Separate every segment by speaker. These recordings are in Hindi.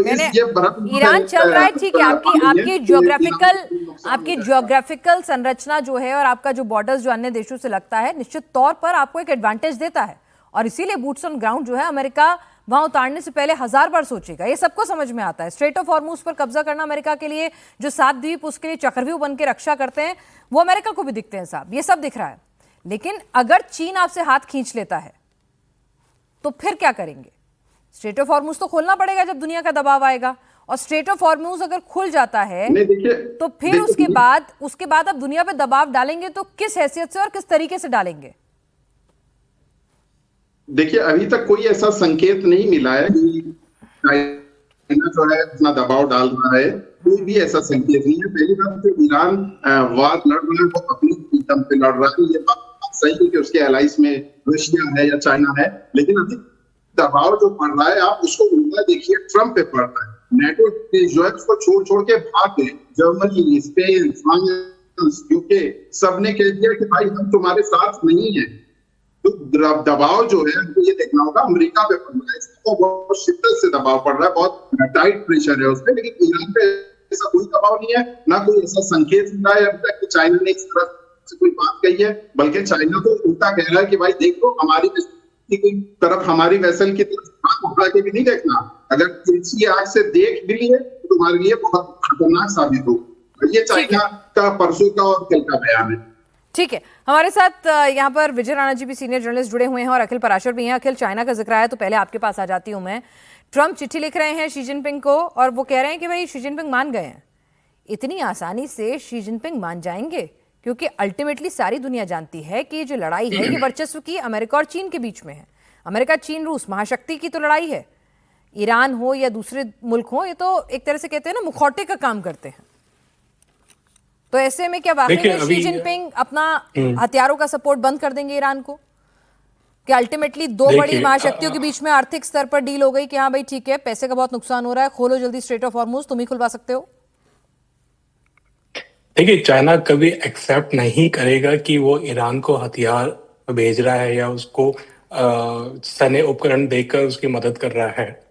Speaker 1: मैंने
Speaker 2: ये भ्रम
Speaker 1: ईरान चल रहा है, ठीक है, आपकी
Speaker 2: नहीं है
Speaker 1: आपकी
Speaker 2: कि
Speaker 1: ज्योग्राफिकल
Speaker 2: ईरान को नुकसान
Speaker 1: आपकी
Speaker 2: हो रहा है।
Speaker 1: ज्योग्राफिकल संरचना जो है और आपका जो बॉर्डर्स जो अन्य देशों से लगता है, निश्चित तौर पर आपको एक एडवांटेज देता है। और इसीलिए बूट्स ऑन ग्राउंड जो है अमेरिका वहां उतारने से पहले 1000 बार सोचेगा। ये सबको समझ में आता है। स्ट्रेट ऑफ हॉर्मूज पर कब्जा करना अमेरिका के लिए, जो 7 द्वीप उसके लिए चक्रव्यूह बन के रक्षा करते हैं, वो अमेरिका को भी दिखते हैं साहब, ये सब दिख रहा है। लेकिन अगर चीन आपसे हाथ खींच लेता है तो फिर क्या करेंगे? स्ट्रेट ऑफ हॉर्मूज तो खोलना पड़ेगा जब दुनिया का दबाव आएगा। और स्ट्रेट ऑफ हॉर्मूज अगर खुल जाता है तो फिर उसके बाद अब दुनिया पे दबाव डालेंगे तो किस हैसियत से और किस तरीके से डालेंगे?
Speaker 2: देखिए, अभी तक कोई ऐसा संकेत नहीं मिला है कि चाइना जो है अपना दबाव डाल रहा है। कोई भी ऐसा संकेत नहीं है। पहली बात तो ईरान वार लड़ रहा है, वो अपनी दम पे लड़ रहा है। ये बात सही है कि उसके एलाइज में रशिया है या चाइना है, लेकिन अभी दबाव जो पड़ रहा है, आप उसको उल्टा देखिए, ट्रम्प पे पड़ रहा है। नेटो जो है उसको छोड़ छोड़ के भाग गए। जर्मनी, स्पेन, फ्रांस, यूके सबने कह दिया कि भाई हम तुम्हारे साथ नहीं है। तो दबाव जो है हमको ये देखना होगा, अमेरिका पे पड़ रहा है, इसको बहुत शिद्दत से दबाव पड़ रहा है, बहुत टाइट प्रेशर है उस पर। लेकिन ईरान पे ऐसा कोई दबाव नहीं है, ना कोई ऐसा संकेत मिला है अभी तक कि चाइना ने इस तरह से कोई बात कही है। बल्कि चाइना तो उल्टा कह रहा है कि भाई देख लो, हमारी कोई तरफ, हमारी वेसल की तरफ आंख उठा के भी नहीं देखना। अगर तिरछी आंख से देख भी लिए तो तुम्हारे लिए बहुत खतरनाक साबित हो। ये चाइना का परसों का और कल का बयान है।
Speaker 1: ठीक है, हमारे साथ यहाँ पर विजय राणा जी भी सीनियर जर्नलिस्ट जुड़े हुए हैं और अखिल पराशर भी हैं। अखिल, चाइना का जिक्र आया तो पहले आपके पास आ जाती हूँ मैं। ट्रम्प चिट्ठी लिख रहे हैं शी जिनपिंग को और वो कह रहे हैं कि भाई शी जिनपिंग मान गए हैं। इतनी आसानी से शी जिनपिंग मान जाएंगे? क्योंकि अल्टीमेटली सारी दुनिया जानती है कि जो लड़ाई है ये वर्चस्व की अमेरिका और चीन के बीच में है। अमेरिका, चीन, रूस, महाशक्ति की तो लड़ाई है। ईरान हो या दूसरे मुल्क हो, ये तो एक तरह से कहते हैं ना, मुखौटे का काम करते हैं। तो ऐसे में क्या वाकई में शी जिनपिंग अपना हथियारों का सपोर्ट बंद कर देंगे ईरान को? कि अल्टीमेटली दो बड़ी महाशक्तियों के बीच में आर्थिक स्तर पर डील हो गई कि हाँ भाई ठीक है, पैसे का बहुत नुकसान हो रहा है, खोलो जल्दी स्ट्रेट ऑफ हॉर्मूज, तुम ही खुलवा सकते हो?
Speaker 3: देखिए, चाइना कभी एक्सेप्ट नहीं करेगा कि वो ईरान को हथियार भेज रहा है या उसको सैन्य उपकरण देकर उसकी मदद कर रहा है।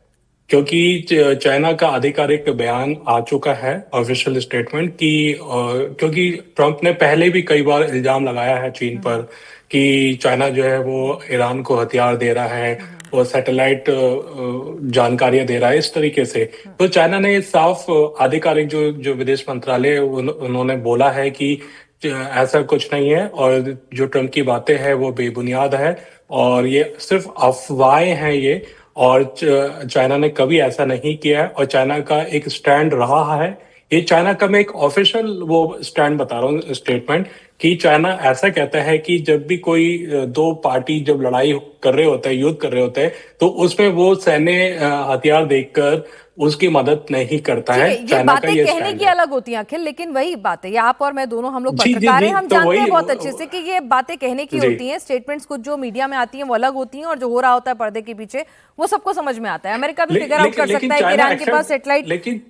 Speaker 3: क्योंकि चाइना का आधिकारिक बयान आ चुका है, ऑफिशियल स्टेटमेंट, कि क्योंकि ट्रम्प ने पहले भी कई बार इल्जाम लगाया है चीन पर कि चाइना जो है वो ईरान को हथियार दे रहा है, वो सैटेलाइट जानकारियां दे रहा है, इस तरीके से। तो चाइना ने साफ आधिकारिक जो विदेश मंत्रालय उन्होंने बोला है कि ऐसा कुछ नहीं है और जो ट्रम्प की बातें हैं वो बेबुनियाद है और ये सिर्फ अफवाहें हैं ये। और चाइना ने कभी ऐसा नहीं किया है और चाइना का एक स्टैंड रहा है। ये चाइना का मैं एक ऑफिशियल वो स्टैंड बता रहा हूँ, स्टेटमेंट, कि चाइना ऐसा कहता है कि जब भी कोई दो पार्टी जब लड़ाई कर रहे होते हैं, युद्ध कर रहे होते हैं, तो उसमें वो सैन्य हथियार देकर उसकी मदद नहीं करता है।
Speaker 1: चाइना का ये कहने की अलग होती है अखिल, लेकिन वही बात है, ये आप और मैं दोनों हम लोग पत्रकार हैं, हम जानते हैं बहुत अच्छे से कि ये बातें कहने की होती हैं। स्टेटमेंट्स कुछ जो मीडिया में आती हैं वो अलग होती हैं और जो हो रहा होता है पर्दे के पीछे वो सबको समझ में आता है। अमेरिका भी फिगर आउट कर सकता है कि ईरान के पास सेटेलाइट।
Speaker 3: लेकिन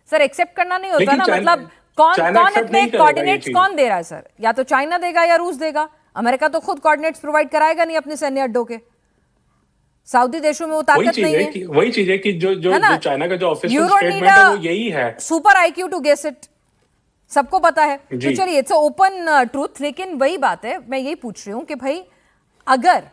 Speaker 1: सर एक्सेप्ट करना नहीं होता ना, मतलब कौन इतने कोऑर्डिनेट्स कौन दे रहा है सर? या तो चाइना देगा या रूस देगा। अमेरिका तो खुद कोऑर्डिनेट्स प्रोवाइड कराएगा नहीं अपने सैन्य अड्डों के। सऊदी देशों में वो ताकत नहीं है।
Speaker 3: वही चीज है कि जो चाइना का जो ऑफिशियल स्टेटमेंट है वो यही है।
Speaker 1: Super IQ to guess it, सबको पता है। तो चलिए, इट्स ओपन ट्रूथ। लेकिन वही बात है, मैं यही पूछ रही हूं कि भाई अगर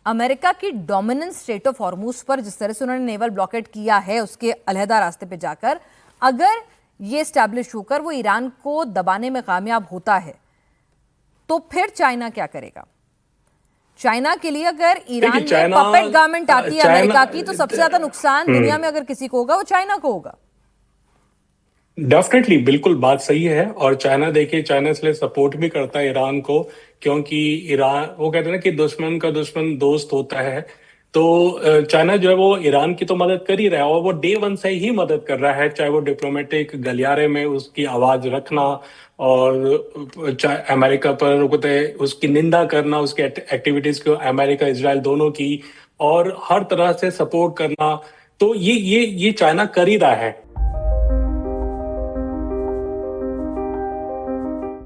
Speaker 1: अमेरिका की डोमिनेंस स्ट्रेट ऑफ हॉर्मूज पर जिस तरह से उन्होंने नेवल ब्लॉकेट किया है उसके अलहदा रास्ते पे जाकर, अगर ये स्टैब्लिश होकर वो ईरान को दबाने में कामयाब होता है तो फिर चाइना क्या करेगा? चाइना के लिए अगर ईरान में पपेट गवर्नमेंट आती है अमेरिका की, तो सबसे ज्यादा नुकसान दुनिया में अगर किसी को होगा वो चाइना को होगा।
Speaker 3: डेफिनेटली, बिल्कुल बात सही है। और चाइना, देखिए, चाइना इसलिए सपोर्ट भी करता है ईरान को, क्योंकि ईरान, वो कहते हैं ना कि दुश्मन का दुश्मन दोस्त होता है। तो चाइना जो है वो ईरान की तो मदद कर ही रहा है और वो डे वन से ही मदद कर रहा है, चाहे वो डिप्लोमेटिक गलियारे में उसकी आवाज रखना और अमेरिका पर उसकी निंदा करना, उसके एक्टिविटीज को, अमेरिका इजराइल दोनों की, और हर तरह से सपोर्ट करना। तो ये चाइना कर ही रहा है।